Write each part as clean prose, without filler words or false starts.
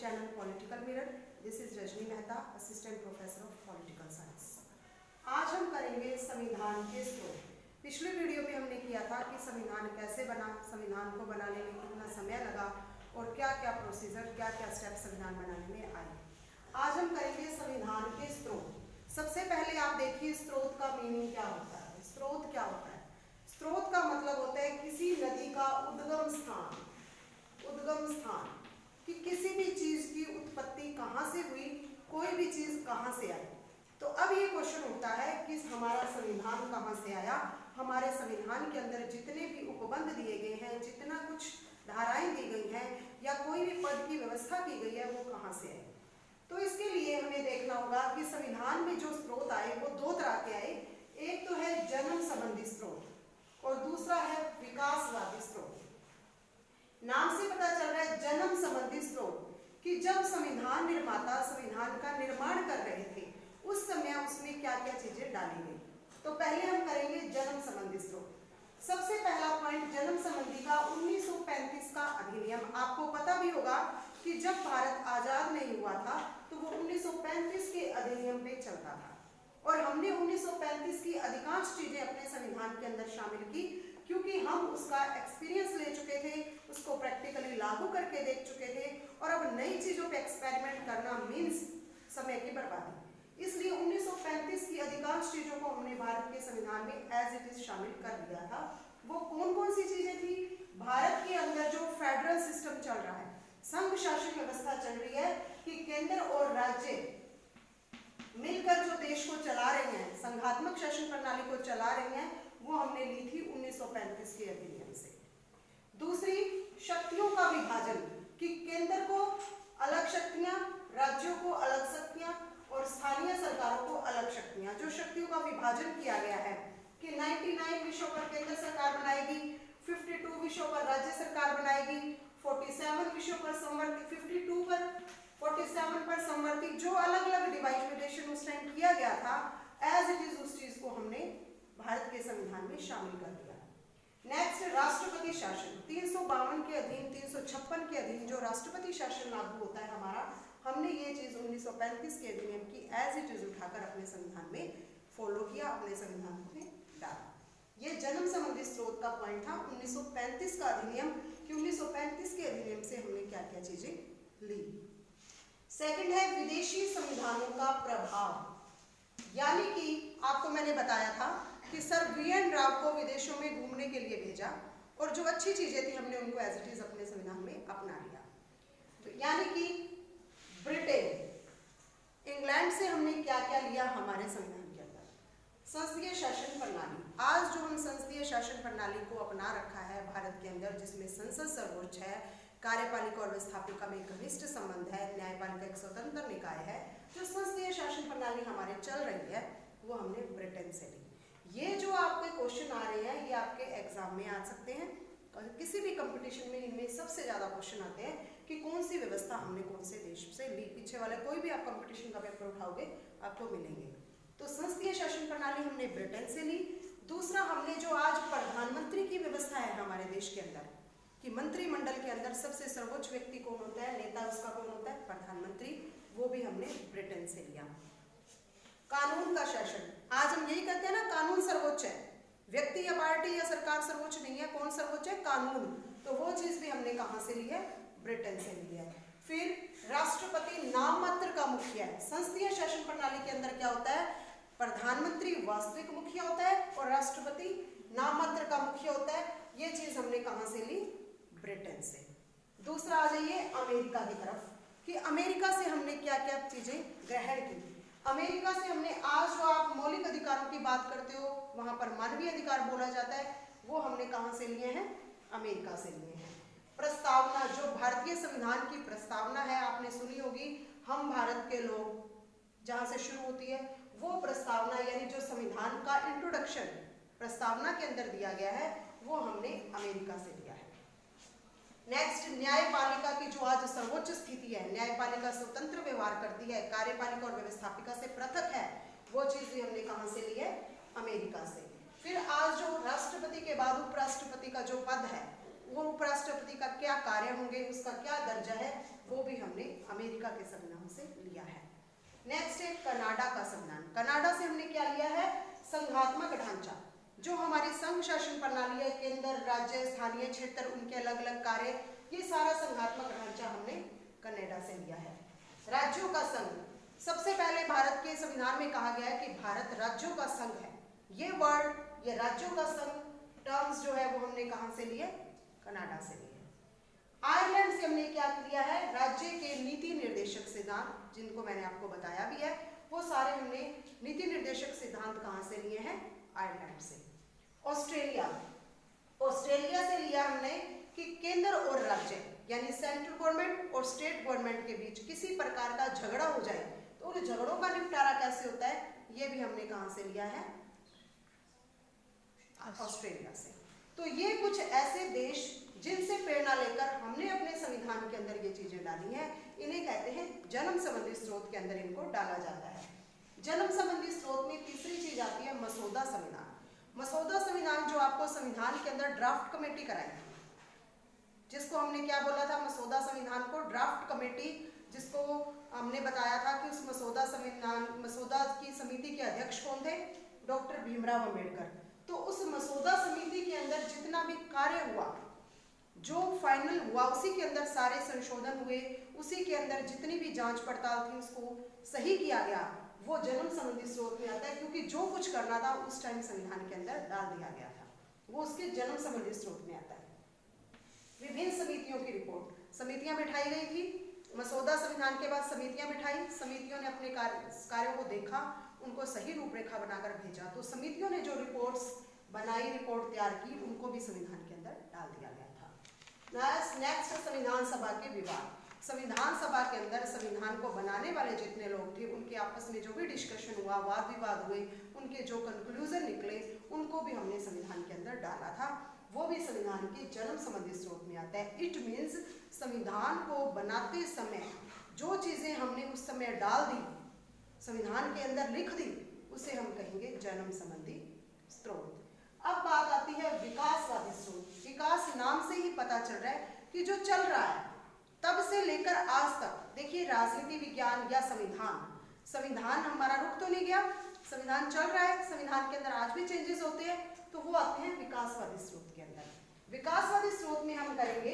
channel Political Mirror. This is Rajni Mehta, Assistant Professor of Political Science. आज हम करेंगे संविधान के स्रोत। पिछले वीडियो में हमने किया था कि संविधान कैसे बना, संविधान को बनाने में कितना समय लगा और क्या क्या प्रोसीजर, क्या क्या स्टेप संविधान बनाने में आए। आज हम करेंगे संविधान के स्रोत। सबसे पहले आप देखिए स्रोत का मीनिंग क्या होता है। स्रोत क्या होता है? स्रोत का मतलब होता है किसी नदी का उद्गम स्थान। उद्गम स्थान कि किसी भी चीज की उत्पत्ति कहाँ से हुई, कोई भी चीज कहाँ से आई। तो अब ये क्वेश्चन उठता है कि हमारा संविधान कहाँ से आया। हमारे संविधान के अंदर जितने भी उपबंध दिए गए हैं, जितना कुछ धाराएं दी गई हैं या कोई भी पद की व्यवस्था की गई है, वो कहाँ से आई। तो इसके लिए हमें देखना होगा कि संविधान में जो स्रोत आए वो दो तरह के आए। एक तो है जन्म संबंधी स्रोत और दूसरा है विकासवादी स्रोत। नाम से पता चल रहा है जन्म संबंधी स्रोत कि जब संविधान निर्माता संविधान का निर्माण कर रहे थे उस समय उसमें क्या क्या चीजें डाली गई। तो पहले हम करेंगे जन्म संबंधी स्रोत। सबसे पहला पॉइंट जन्म संबंधी का 1935 का अधिनियम। आपको पता भी होगा कि जब भारत आजाद नहीं हुआ था तो वो 1935 के अधिनियम पे चलता था और हमने 1935 की अधिकांश चीजें अपने संविधान के अंदर शामिल की क्योंकि हम उसका एक्सपीरियंस ले चुके थे, उसको प्रैक्टिकली लागू करके देख चुके थे और अब नई चीजों पे एक्सपेरिमेंट करना मीन्स समय की बर्बादी। इसलिए 1935 की अधिकांश चीजों को हमने भारत के संविधान में एज इट इज शामिल कर दिया था। वो कौन कौन सी चीजें थी? भारत के अंदर जो फेडरल सिस्टम चल रहा है, संघ शासन व्यवस्था चल रही है कि केंद्र और राज्य मिलकर जो देश को चला रहे हैं, संघात्मक शासन प्रणाली को चला रहे हैं, वो हमने ली थी 1935 के अधिनियम से। दूसरी, शक्तियों का विभाजन कि केंद्र को अलग शक्तियां, राज्यों को अलग शक्तियां और स्थानीय सरकारों को अलग शक्तियां। जो शक्तियों का विभाजन किया गया है कि 99 विषयों पर केंद्र सरकार बनाएगी, 52 विषयों पर राज्य सरकार बनाएगी, 47 विषयों पर समवर्ती, 52 पर 47 पर समवर्ती, जो अलग अलग डिवाइडेशन उस टाइम किया गया था एज इट इज उस चीज को हमने भारत के संविधान में शामिल कर दिया। नेक्स्ट, राष्ट्रपति शासन 352 के अधीन, 356 के अधीन जो राष्ट्रपति शासन लागू होता है हमारा, हमने ये चीज 1935 के अधिनियम की एज इट इज उठाकर अपने संविधान में फॉलो किया, अपने संविधान में डाला। ये जन्म संबंधी स्रोत का पॉइंट था 1935 का अधिनियम कि 1935 के अधिनियम से हमने क्या क्या चीजें ली। सेकंड है विदेशी संविधानों का प्रभाव, यानी कि आपको मैंने बताया था कि सर वी.एन. राव को विदेशों में घूमने के लिए भेजा और जो अच्छी चीजें थी हमने उनको एज इट इज अपने संविधान में अपना लिया। तो यानी कि ब्रिटेन, इंग्लैंड से हमने क्या क्या लिया हमारे संविधान के अंदर। संसदीय शासन प्रणाली, आज जो हम संसदीय शासन प्रणाली को अपना रखा है भारत के अंदर, जिसमें संसद सर्वोच्च है, कार्यपालिका और व्यवस्थापिका में घनिष्ठ संबंध है, न्यायपालिका एक स्वतंत्र निकाय है, जो संसदीय शासन प्रणाली हमारे चल रही है वो हमने ब्रिटेन से ली। ये जो आपके क्वेश्चन आ रहे हैं ये आपके एग्जाम में आ सकते हैं, किसी भी कंपटीशन में इनमें सबसे ज्यादा क्वेश्चन आते हैं कि कौन सी व्यवस्था हमने कौन से देश से ली। पीछे वाले कोई भी आप कंपटीशन का पेपर उठाओगे आपको मिलेंगे। तो संसदीय शासन प्रणाली हमने ब्रिटेन से ली। दूसरा, हमने जो आज प्रधानमंत्री की व्यवस्था है हमारे देश के अंदर कि मंत्रिमंडल के अंदर सबसे सर्वोच्च व्यक्ति कौन होता है, नेता उसका कौन होता है, प्रधानमंत्री, वो भी हमने ब्रिटेन से लिया। कानून का शासन, आज हम यही कहते हैं ना कानून सर्वोच्च है, व्यक्ति या पार्टी या सरकार सर्वोच्च नहीं है, कौन सर्वोच्च है, कानून। तो वो चीज भी हमने कहां से ली है, ब्रिटेन से ली है। फिर राष्ट्रपति नाम मात्र का मुखिया है। संसदीय शासन प्रणाली के अंदर क्या होता है, प्रधानमंत्री वास्तविक मुखिया होता है और राष्ट्रपति नाम मात्र का मुखिया होता है। ये चीज हमने कहां से ली, ब्रिटेन से। दूसरा आ जाइए अमेरिका की तरफ कि अमेरिका से हमने क्या क्या चीजें ग्रहण की। अमेरिका से हमने आज जो आप मौलिक अधिकारों की बात करते हो वहां पर मानवीय अधिकार बोला जाता है, वो हमने कहां से लिए हैं, अमेरिका से लिए हैं। प्रस्तावना, जो भारतीय संविधान की प्रस्तावना है आपने सुनी होगी, हम भारत के लोग, जहां से शुरू होती है वो प्रस्तावना, यानी जो संविधान का इंट्रोडक्शन प्रस्तावना के अंदर दिया गया है वो हमने अमेरिका से लिया है। नेक्स्ट, न्यायपालिका की जो आज सर्वोच्च स्थिति है, न्यायपालिका स्वतंत्र व्यवहार करती है, कार्यपालिका और व्यवस्थापिका से पृथक है, वो चीज भी हमने कहां से ली है, अमेरिका से। फिर आज जो राष्ट्रपति के बाद उपराष्ट्रपति का जो पद है, वो उपराष्ट्रपति का क्या कार्य होंगे, उसका क्या दर्जा है, वो भी हमने अमेरिका के संविधान से लिया है। नेक्स्ट है कनाडा का संविधान। कनाडा से हमने क्या लिया है? संघात्मक ढांचा। जो हमारी संघ शासन प्रणाली है, केंद्र, राज्य, स्थानीय क्षेत्र, उनके अलग अलग कार्य, ये सारा संघात्मक ढांचा हमने कनाडा से लिया है। राज्यों का संघ, सबसे पहले भारत के संविधान में कहा गया है कि भारत राज्यों का संघ है। ये वर्ड, ये राज्यों का संघ टर्म्स जो है वो हमने कहां से लिए? कनाडा से लिए। आयरलैंड से हमने क्या लिया है? राज्य के नीति निर्देशक सिद्धांत, जिनको मैंने आपको बताया भी है, वो सारे हमने नीति निर्देशक सिद्धांत कहां से लिए हैं? आयरलैंड से। ऑस्ट्रेलिया, ऑस्ट्रेलिया से लिया हमने कि केंद्र और राज्य यानी सेंट्रल गवर्नमेंट और स्टेट गवर्नमेंट के बीच किसी प्रकार का झगड़ा हो जाए तो उन झगड़ों का निपटारा कैसे होता है, ये भी हमने कहां से लिया है? ऑस्ट्रेलिया से। तो ये कुछ ऐसे देश जिनसे प्रेरणा लेकर हमने अपने संविधान के अंदर ये चीजें डाली हैं, इन्हें कहते हैं जन्म संबंधी स्रोत के अंदर इनको डाला जाता है। जन्म संबंधी स्रोत में तीसरी चीज आती है मसौदा संविधान। मसौदा संविधान जो आपको संविधान के अंदर ड्राफ्ट कमेटी कराएगी, जिसको हमने क्या बोला था? मसौदा संविधान को ड्राफ्ट कमेटी, जिसको हमने बताया था कि उस मसौदा की समिति के अध्यक्ष कौन थे? डॉक्टर भीमराव अंबेडकर। तो उस मसौदा समिति के अंदर जितना भी कार्य हुआ, जो फाइनल हुआ, उसी के अंदर सारे संशोधन हुए, उसी के अंदर जितनी भी जांच पड़ताल थी उसको सही किया गया, वो जन्म संबंधी स्रोत में आता है। क्योंकि जो कुछ करना था उस टाइम संविधान के अंदर डाल दिया गया था, वो उसके जन्म संबंधी स्रोत में आता है। विभिन्न समितियों की रिपोर्ट, समितियां बिठाई गई थी। मसौदा संविधान के बाद समितियां बिठाई, समितियों ने अपने कार्यों को देखा, उनको सही रूपरेखा बनाकर भेजा। तो समितियों ने जो रिपोर्ट्स बनाई, रिपोर्ट तैयार की, उनको भी संविधान के अंदर डाल दिया गया था। नेक्स्ट संविधान सभा के विवाद। संविधान सभा के अंदर संविधान को बनाने वाले जितने लोग थे, उनके आपस में जो भी डिस्कशन हुआ, वाद विवाद हुए, उनके जो कंक्लूजन निकले, उनको भी हमने संविधान के अंदर डाला था। वो भी संविधान के जन्म संबंधी स्रोत में आता है। इट मीन्स संविधान को बनाते समय जो चीजें हमने उस समय डाल दी, संविधान के अंदर लिख दी, उसे हम कहेंगे जन्म संबंधी स्रोत। अब बात आती है विकासवादी स्रोत। विकास नाम से ही पता चल रहा है कि जो चल रहा है तब से लेकर आज तक। देखिए, राजनीति विज्ञान या संविधान हमारा रुक तो नहीं गया, संविधान चल रहा है, संविधान के अंदर आज भी चेंजेस होते हैं, तो वो आते हैं विकासवादी स्रोत के अंदर। विकासवादी स्रोत में हम करेंगे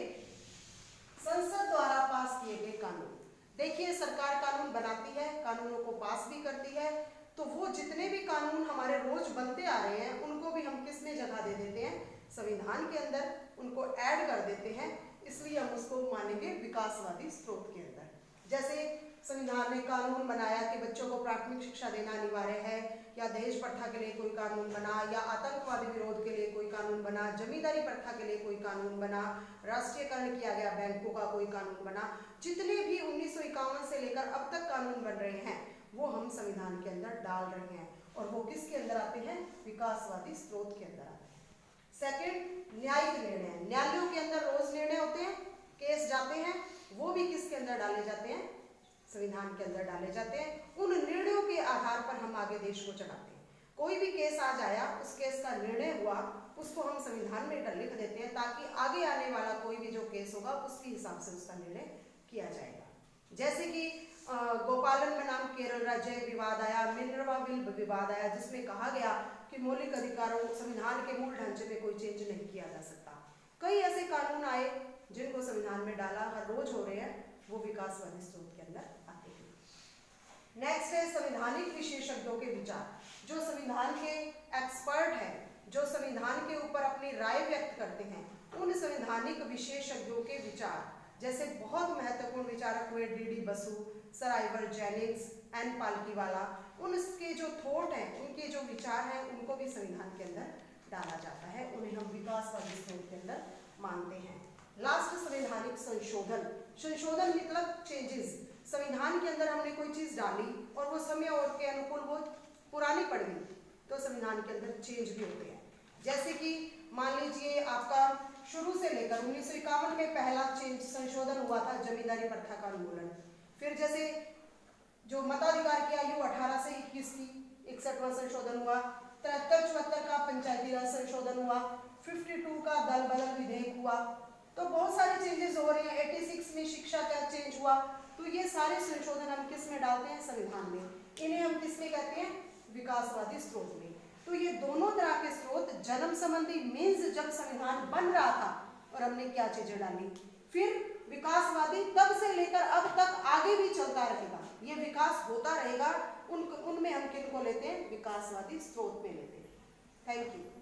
संसद द्वारा पास किए गए कानून। देखिए, सरकार कानून बनाती है, कानूनों को पास भी करती है, तो वो जितने भी कानून हमारे रोज बनते आ रहे हैं, उनको भी हम किस में जगह दे देते हैं? संविधान के अंदर उनको ऐड कर देते हैं। इसलिए हम उसको मानेंगे विकासवादी स्रोत के अंदर। जैसे संविधान ने कानून बनाया कि बच्चों को प्राथमिक शिक्षा देना अनिवार्य है, या दहेज प्रथा के लिए कोई कानून बना, या आतंकवादी विरोध के लिए कोई कानून बना, जमींदारी प्रथा के लिए कोई कानून बना, राष्ट्रीयकरण किया गया बैंकों का कोई कानून बना। जितने भी 1951 से लेकर अब तक कानून बन रहे हैं, वो हम संविधान के अंदर डाल रहे हैं, और वो किसके अंदर आते हैं? विकासवादी स्रोत के अंदर आते हैं। सेकंड, न्यायिक निर्णय। न्यायालयों के अंदर रोज निर्णय होते हैं, केस जाते हैं, वो भी किसके अंदर डाले जाते हैं? संविधान के अंदर डाले जाते हैं। उन निर्णयों के आधार पर हम आगे देश को चलाते हैं। कोई भी केस आज आया, उस केस का निर्णय हुआ, उसको हम संविधान में लिख देते हैं, ताकि आगे आने वाला कोई भी जो केस होगा उसके हिसाब से उसका निर्णय किया जाएगा। जैसे कि गोपालन बनाम केरल राज्य विवाद आया, मिनर्वा बिल विवाद आया, जिसमें कहा गया कि मौलिक अधिकारों, संविधान के मूल ढांचे में कोई चेंज नहीं किया जा सकता। कई ऐसे कानून आए जिनको संविधान में डाला, हर रोज हो रहे हैं, वो विकासवादी स्रोत के अंदर आते हैं। नेक्स्ट है संवैधानिक विशेषज्ञों के विचार। जो संविधान के एक्सपर्ट हैं, जो संविधान के ऊपर अपनी राय व्यक्त करते हैं, उन संवैधानिक विशेषज्ञों के विचार। जैसे बहुत महत्वपूर्ण विचारक हुए D D. Basu, sir Ivor Jennings, N Palkhivala, उनके जो थॉट हैं, उनके जो विचार हैं, उनको भी संविधान के अंदर डाला जाता है। उन्हें हम विकासवादी स्रोत के अंदर मानते हैं। लास्ट, संवैधानिक संशोधन। संशोधन मतलब चेंजेस। संविधान के अंदर हमने कोई चीज डाली और वो समय और के अनुकूल वो पुरानी पड़ गई, तो संविधान के अंदर चेंज भी होते हैं। जैसे कि मान लीजिए आपका शुरू से लेकर 1951 में पहला संशोधन हुआ था, जमींदारी प्रथा का उन्मूलन। फिर जैसे जो मताधिकार की आयु 18 से 21 की, 61वां संशोधन हुआ। 73-74 का पंचायती राज संशोधन हुआ। 52 का दल बदल विधेयक हुआ। तो बहुत सारे चेंजेस हो रहे हैं। 86 में शिक्षा का चेंज हुआ। तो ये सारे संशोधन हम किस में डालते हैं? संविधान में। इन्हें हम किस में कहते हैं? विकासवादी स्रोत में। तो ये दोनों तरह के स्रोत जन्म संबंधी मीन्स जब संविधान बन रहा था और हमने क्या चीजें डाली, फिर विकासवादी तब से लेकर अब तक आगे भी चलता रहेगा, ये विकास होता रहेगा। उनमें हम किनको लेते हैं? विकासवादी स्रोत में लेते हैं। Thank you.